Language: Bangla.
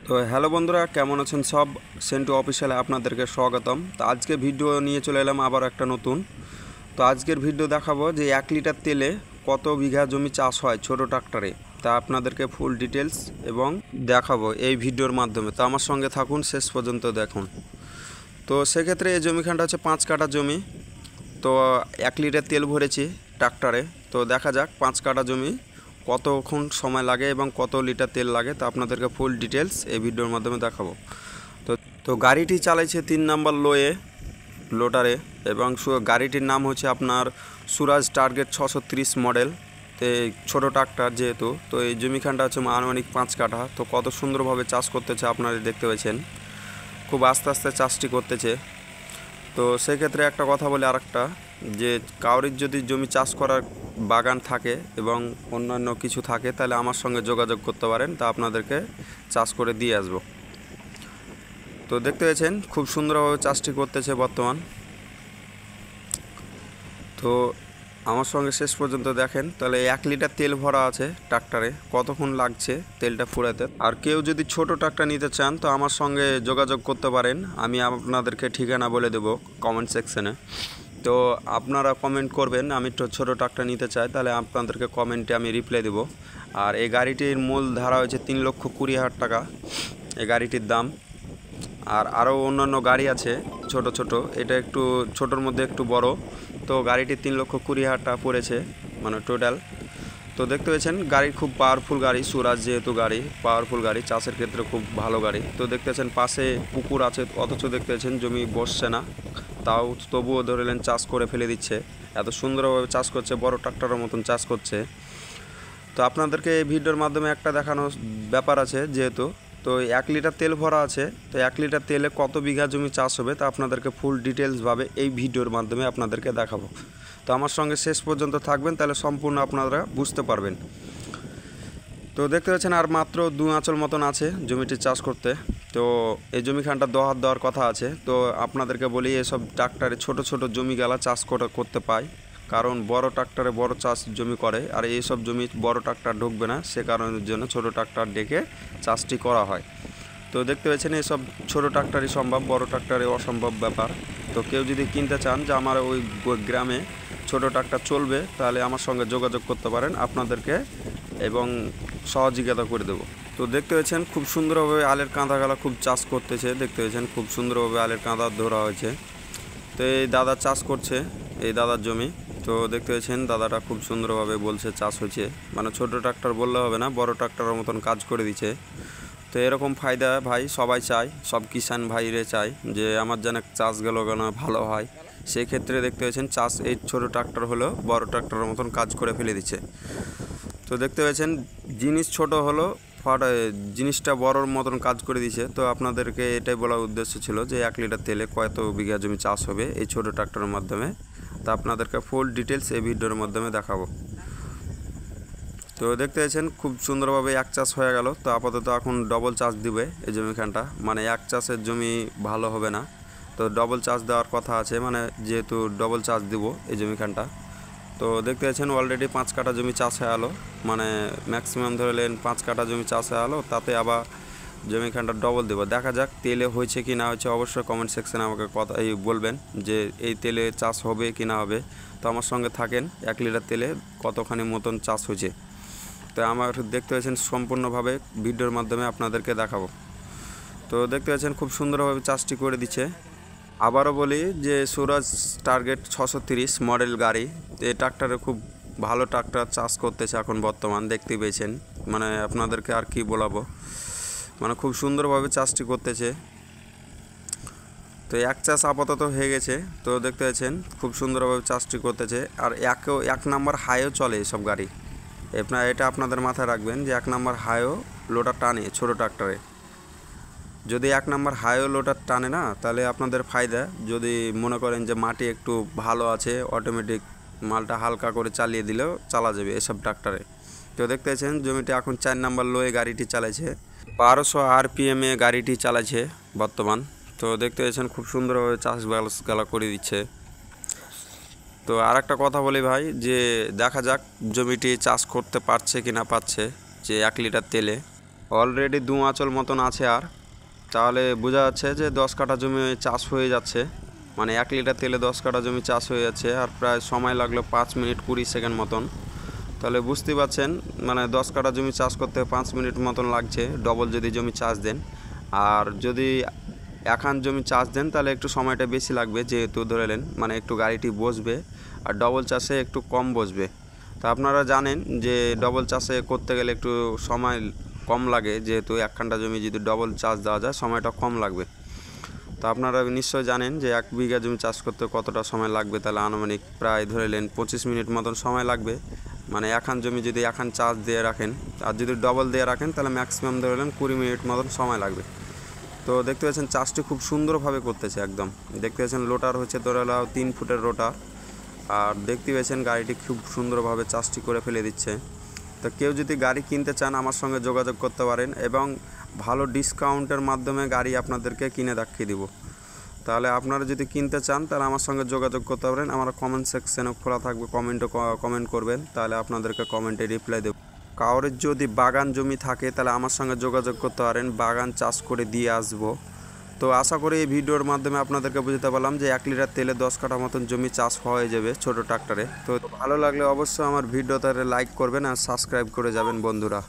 তো হ্যালো বন্ধুরা, কেমন আছেন সব? সেন্টু অফিসিয়ালে আপনাদেরকে স্বাগতম। তো আজকে ভিডিও নিয়ে চলে এলাম আবার একটা নতুন। তো আজকের ভিডিও দেখাবো যে 1 লিটার তেলে কত বিঘা জমি চাষ হয় ছোট ট্রাক্টরে। তা আপনাদেরকে ফুল ডিটেলস এবং দেখাবো এই ভিডিওর মাধ্যমে। তো আমার সঙ্গে থাকুন, শেষ পর্যন্ত দেখুন। তো সেক্ষেত্রে এই জমিখানটা হচ্ছে 5 কাঠা জমি। তো 1 লিটার তেল ভরেছি ট্রাক্টরে। তো দেখা যাক 5 কাঠা জমি কতক্ষণ সময় লাগে এবং কত লিটার তেল লাগে, তা আপনাদেরকে ফুল ডিটেলস এই ভিডিওর মাধ্যমে দেখাবো। তো তো গাড়িটি চালাইছে 3 নম্বর লোডারে এবং গাড়িটির নাম হচ্ছে আপনার সুরাজ টার্গেট 630 মডেল। তো ছোটো ট্রাক্টর যেহেতু, তো এই জমিখানটা হচ্ছে আনুমানিক 5 কাঠা। তো কত সুন্দরভাবে চাষ করতেছে আপনারা দেখতে পাচ্ছেন, খুব আস্তে আস্তে চাষটি করতেছে। তো সেক্ষেত্রে একটা কথা বলি আরেকটা, যে কাউরির যদি জমি চাষ করার বাগান থাকে এবং অন্যান্য কিছু থাকে, তাহলে আমার সঙ্গে যোগাযোগ করতে পারেন, তা আপনাদেরকে চাষ করে দিয়ে আসবো। তো দেখতে পেয়েছেন খুব সুন্দরভাবে চাষটি করতেছে বর্তমান। তো আমার সঙ্গে শেষ পর্যন্ত দেখেন, তাহলে 1 লিটার তেল ভরা আছে ট্রাক্টরে, কতক্ষণ লাগছে তেলটা ফুরাতে। আর কেউ যদি ছোট ট্রাক্টর নিতে চান তো আমার সঙ্গে যোগাযোগ করতে পারেন, আমি আপনাদেরকে ঠিকানা বলে দেবো কমেন্ট সেকশনে। তো আপনারা কমেন্ট করবেন আমি একটু ছোটো ট্রাক্টর নিতে চাই, তাহলে আপনাদেরকে কমেন্টে আমি রিপ্লাই দেবো। আর এই গাড়িটির মূল ধারা হয়েছে 3,20,000 টাকা এই গাড়িটির দাম। আর আরও অন্যান্য গাড়ি আছে ছোট ছোট, এটা একটু ছোটোর মধ্যে একটু বড়। তো গাড়িটি 3,20,000 টাকা পড়েছে মানে টোটাল। তো দেখতে পেয়েছেন গাড়ি খুব পাওয়ারফুল গাড়ি, সুরাজ যেহেতু গাড়ি পাওয়ারফুল গাড়ি, চাষের ক্ষেত্রে খুব ভালো গাড়ি। তো দেখতে পাচ্ছেন পাশে পুকুর আছে, অথচ দেখতে পাচ্ছেন জমি বসছে না, তাও তবুও ধরলেন চাষ করে ফেলে দিচ্ছে। এত সুন্দরভাবে চাষ করছে, বড় ট্রাক্টরের মতন চাষ করছে। তো আপনাদেরকে এই ভিডিওর মাধ্যমে একটা দেখানোর ব্যাপার আছে যেহেতু, তো 1 লিটার তেল ভরা আছে, তো 1 লিটার তেলে কত বিঘা জমি চাষ হবে তা আপনাদেরকে ফুল ডিটেলসভাবে এই ভিডিওর মাধ্যমে আপনাদেরকে দেখাবো। তো আমার সঙ্গে শেষ পর্যন্ত থাকবেন, তাহলে সম্পূর্ণ আপনারা বুঝতে পারবেন। তো দেখতে পাচ্ছেন আর মাত্র 2 আঁচল মতন আছে জমিটি চাষ করতে। তো এই জমিখানটা দহার দেওয়ার কথা আছে। তো আপনাদেরকে বলি, এসব ট্রাক্টরে ছোট ছোট জমিগুলা চাষ করতে পায়, কারণ বড় ট্রাক্টরে বড় চাষ জমি করে, আর এইসব জমি বড় ট্রাক্টর ঢুকবে না, সে কারণের জন্য ছোট ট্রাক্টর ডেকে চাষটি করা হয়। তো দেখতে পাচ্ছেন এসব ছোট ট্রাক্টরই সম্ভব, বড় ট্রাক্টরে অসম্ভব ব্যাপার। তো কেউ যদি কিনতে চান যে আমার ওই গ্রামে ছোট ট্রাক্টর চলবে, তাহলে আমার সঙ্গে যোগাযোগ করতে পারেন, আপনাদেরকে এবং সহযোগিতা করে দেবো। তো দেখতে পাচ্ছেন খুব সুন্দরভাবে আলের কাঁদাগুলা খুব চাষ করতেছে, দেখতে পাচ্ছেন খুব সুন্দরভাবে আলের কাঁদা ধরা হয়েছে। তো এই দাদা চাষ করছে, এই দাদার জমি। তো দেখতে পাচ্ছেন দাদাটা খুব সুন্দরভাবে বলছে চাষ হয়েছে, মানে ছোটো ট্রাক্টর বললে হবে না, বড় ট্রাক্টরের মতন কাজ করে দিচ্ছে। তো এরকম ফায়দা ভাই সবাই চায়, সব কিষাণ ভাইরে চায় যে আমার যেন চাষগুলো যেন ভালো হয়। সেক্ষেত্রে দেখতে পাচ্ছেন চাষ এই ছোটো ট্রাক্টর হলেও বড় ট্রাক্টরের মতন কাজ করে ফেলে দিচ্ছে। তো দেখতে পাচ্ছেন জিনিস ছোট হলো, জিনিসটা বড়োর মতন কাজ করে দিছে। তো আপনাদেরকে এটাই বলার উদ্দেশ্য ছিল যে 1 লিটার তেলে কত বিঘা জমি চাষ হবে এই ছোটো ট্রাক্টরের মাধ্যমে, তা আপনাদেরকে ফুল ডিটেলস এই ভিডিওর মাধ্যমে দেখাবো। তো দেখতে পাচ্ছেন খুব সুন্দরভাবে এক চাষ হয়ে গেল। তো আপাতত এখন ডবল চাষ দিবে এই জমিখানটা, মানে এক চাষের জমি ভালো হবে না, তো ডবল চাষ দেওয়ার কথা আছে, মানে যেহেতু ডবল চাষ দিব এই জমিখানটা। তো দেখতে পাচ্ছেন অলরেডি 5 কাঠা জমি চাষ হয়ে গেলো, মানে ম্যাক্সিমাম ধরলেন 5 কাঠা জমি চাষ হয়ে গেলো, তাতে আবার জমিখানটা ডবল দেবো। দেখা যাক তেলে হয়েছে কি না হয়েছে, অবশ্যই কমেন্ট সেকশানে আমাকে কথা বলবেন যে এই তেলে চাষ হবে কি না হবে। তো আমার সঙ্গে থাকেন, 1 লিটার তেলে কতখানি মতন চাষ হয়েছে, তো আমার দেখতে পাচ্ছেন সম্পূর্ণভাবে ভিডিওর মাধ্যমে আপনাদেরকে দেখাবো। তো দেখতে পাচ্ছেন খুব সুন্দরভাবে চাষটি করে দিচ্ছে। আবারও বলি যে সুরাজ টার্গেট 630 মডেল গাড়ি, এই ট্রাক্টরে খুব ভালো ট্রাক্টর চাষ করতেছে এখন বর্তমান, দেখতে পেয়েছেন। মানে আপনাদেরকে আর কি বলাবো, মানে খুব সুন্দরভাবে চাষটি করতেছে। তো এক চাষ আপাতত হয়ে গেছে। তো দেখতে পাচ্ছেন খুব সুন্দরভাবে চাষটি করতেছে। আর 1 নাম্বার হাইও চলে এসব গাড়ি, এটা আপনাদের মাথায় রাখবেন যে 1 নাম্বার হাইও লোডার টানে ছোটো ট্রাক্টরে। যদি 1 নাম্বার হাইও লোডার টানে না, তাহলে আপনাদের ফায়দা, যদি মনে করেন যে মাটি একটু ভালো আছে, অটোমেটিক মালটা হালকা করে চালিয়ে দিলেও চালা যাবে এসব ট্রাক্টরে। তো দেখতে পাচ্ছেন জমিটি এখন 4 নাম্বার লোয়ে গাড়িটি চালাইছে, 1200 RPM গাড়িটি চালাচ্ছে বর্তমান। তো দেখতে পাচ্ছেন খুব সুন্দরভাবে চাষবাসগুলো করে দিচ্ছে। তো আর একটা কথা বলি ভাই, যে দেখা যাক জমিটি চাষ করতে পারছে কি না পারছে, যে 1 লিটার তেলে অলরেডি 2 আঁচল মতন আছে, আর তাহলে বোঝা যাচ্ছে যে 10 কাঠা জমি চাষ হয়ে যাচ্ছে। মানে 1 লিটার তেলে 10 কাঠা জমি চাষ হয়ে যাচ্ছে। আর প্রায় সময় লাগলো 5 মিনিট 20 সেকেন্ড মতন। তাহলে বুঝতেই পারছেন মানে 10 কাঠা জমি চাষ করতে 5 মিনিট মতন লাগছে ডবল যদি জমি চাষ দেন। আর যদি একান জমি চাষ দেন তাহলে একটু সময়টা বেশি লাগবে, যেহেতু ধরে নেন মানে একটু গাড়িটি বসবে, আর ডবল চাষে একটু কম বসবে। তা আপনারা জানেন যে ডবল চাষে করতে গেলে একটু সময় কম লাগে, যেহেতু একখানটা জমি যদি ডবল চাষ দেওয়া যায় সময়টা কম লাগবে। তো আপনারা নিশ্চয় জানেন যে 1 বিঘা জমি চাষ করতে কতটা সময় লাগবে। তাহলে আনুমানিক প্রায় ধরে নেন 25 মিনিট মতন সময় লাগবে। মানে একান জমি যদি একান চাষ দিয়ে রাখেন, আর যদি ডবল দিয়ে রাখেন তাহলে ম্যাক্সিমাম ধরে নেন 20 মিনিট মতন সময় লাগবে। তো দেখতে পাচ্ছেন চাষটি খুব সুন্দরভাবে করতেছে একদম। দেখতে পাচ্ছেন লোটার হচ্ছে ধরে 3 ফুটের রোটার, আর দেখতে পাচ্ছেন গাড়িটি খুব সুন্দরভাবে চাষটি করে ফেলে দিচ্ছে। তো কেউ যদি গাড়ি কিনতে চান আমার সঙ্গে যোগাযোগ করতে পারেন, এবং ভালো ডিসকাউন্টের মাধ্যমে গাড়ি আপনাদেরকে কিনে দেখিয়ে দিব। তাহলে আপনারা যদি কিনতে চান তাহলে আমার সঙ্গে যোগাযোগ করতে পারেন। আমার কমেন্ট সেকশানে খোলা থাকবে, কমেন্ট করবেন, তাহলে আপনাদেরকে কমেন্টে রিপ্লাই দেব। কারোর যদি বাগান জমি থাকে তাহলে আমার সঙ্গে যোগাযোগ করতে পারেন, বাগান চাষ করে দিয়ে আসবো। তো আশা করি এই ভিডিওর মাধ্যমে আপনাদেরকে বুঝতে পারলাম যে 1 লিটার তেলে 10 কাঠা মতন জমি চাষ হয়ে যাবে ছোট ট্রাক্টরে। তো ভালো লাগলে অবশ্যই আমার ভিডিওতে লাইক করবেন আর সাবস্ক্রাইব করে যাবেন বন্ধুরা।